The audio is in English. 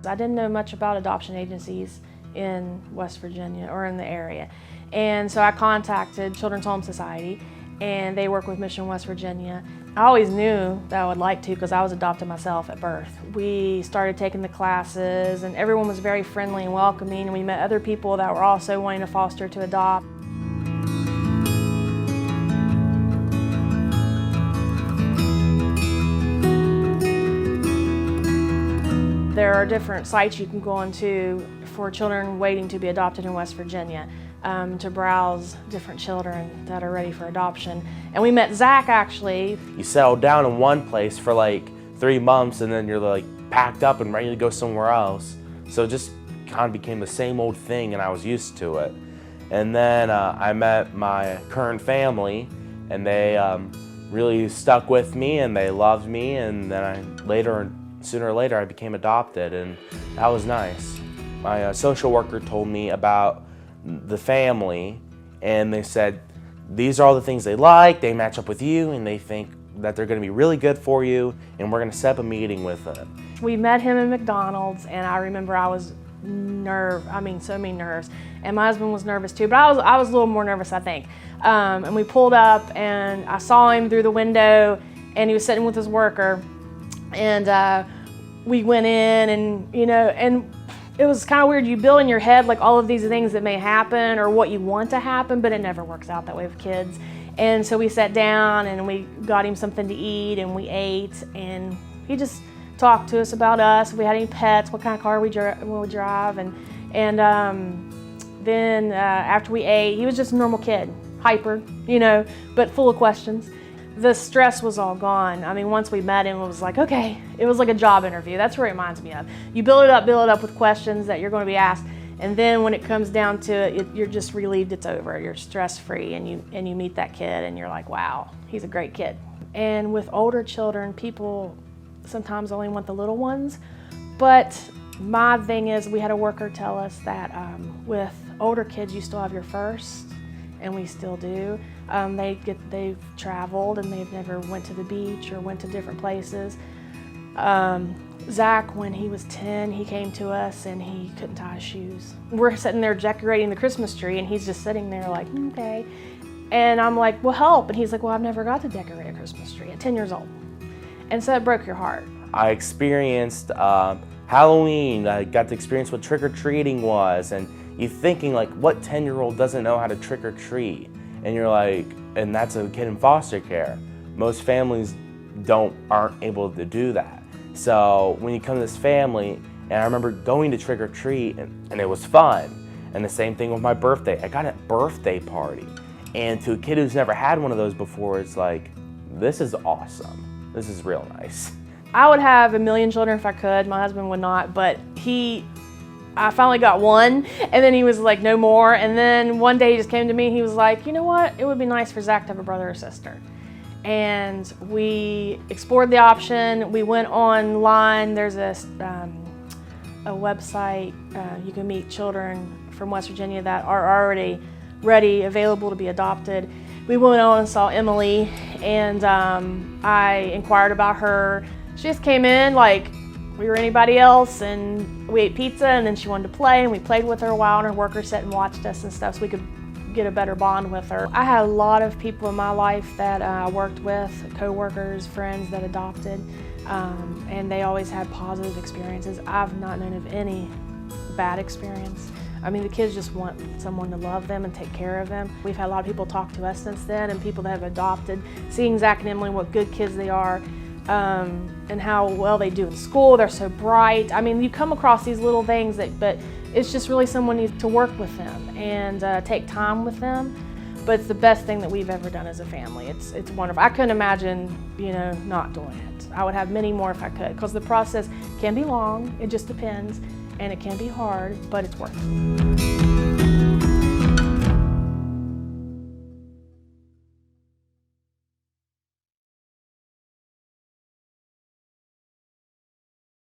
I didn't know much about adoption agencies in West Virginia or in the area. And so I contacted Children's Home Society, and they work with Mission West Virginia. I always knew that I would like to because I was adopted myself at birth. We started taking the classes, and everyone was very friendly and welcoming, and we met other people that were also wanting to foster to adopt. There are different sites you can go onto for children waiting to be adopted in West Virginia to browse different children that are ready for adoption. And we met Zach, actually. You settle down in one place for like 3 months, and then you're like packed up and ready to go somewhere else. So it just kind of became the same old thing, and I was used to it. And then I met my current family, and they really stuck with me, and they loved me, and then sooner or later I became adopted, and that was nice. My social worker told me about the family, and they said these are all the things they like, they match up with you, and they think that they're going to be really good for you, and we're going to set up a meeting with them. We met him in McDonald's, and I remember I was so many nerves, and my husband was nervous too, but I was a little more nervous, I think. And we pulled up, and I saw him through the window, and he was sitting with his worker, and we went in, and and it was kind of weird. You build in your head like all of these things that may happen or what you want to happen, but it never works out that way with kids. And so we sat down and we got him something to eat, and we ate, and he just talked to us about us, if we had any pets, what kind of car we would drive, and then after we ate, he was just a normal kid, hyper, but full of questions. The stress was all gone. I mean, once we met him, it was like, okay, it was like a job interview. That's what it reminds me of. You build it up with questions that you're going to be asked, and then when it comes down to it, you're just relieved it's over. You're stress-free, and you meet that kid, and you're like, wow, he's a great kid. And with older children, people sometimes only want the little ones, but my thing is, we had a worker tell us that with older kids, you still have your first, and we still do. They've traveled, and they've never went to the beach or went to different places. Zach, when he was 10, he came to us and he couldn't tie his shoes. We're sitting there decorating the Christmas tree, and he's just sitting there like, okay. And I'm like, well, help. And he's like, well, I've never got to decorate a Christmas tree at 10 years old. And so it broke your heart. I experienced Halloween. I got to experience what trick-or-treating was, and you thinking like, what 10-year-old doesn't know how to trick-or-treat? And you're like, and that's a kid in foster care. Most families aren't able to do that. So when you come to this family, and I remember going to trick-or-treat, and it was fun. And the same thing with my birthday. I got a birthday party. And to a kid who's never had one of those before, it's like, this is awesome. This is real nice. I would have a million children if I could. My husband would not, but I finally got one, and then he was like, no more. And then one day he just came to me, and he was like, you know what? It would be nice for Zach to have a brother or sister. And we explored the option. We went online. There's a website. You can meet children from West Virginia that are already ready, available to be adopted. We went on and saw Emily, and I inquired about her. She just came in like we were anybody else, and we ate pizza, and then she wanted to play, and we played with her a while, and her worker sat and watched us and stuff so we could get a better bond with her. I had a lot of people in my life that I worked with, co-workers, friends that adopted, and they always had positive experiences. I've not known of any bad experience. I mean, the kids just want someone to love them and take care of them. We've had a lot of people talk to us since then, and people that have adopted, seeing Zach and Emily, what good kids they are, and how well they do in school. They're so bright. I mean, you come across these little things but it's just really someone needs to work with them and take time with them. But it's the best thing that we've ever done as a family. It's wonderful. I couldn't imagine, not doing it. I would have many more if I could, because the process can be long. It just depends, and it can be hard, but it's worth it.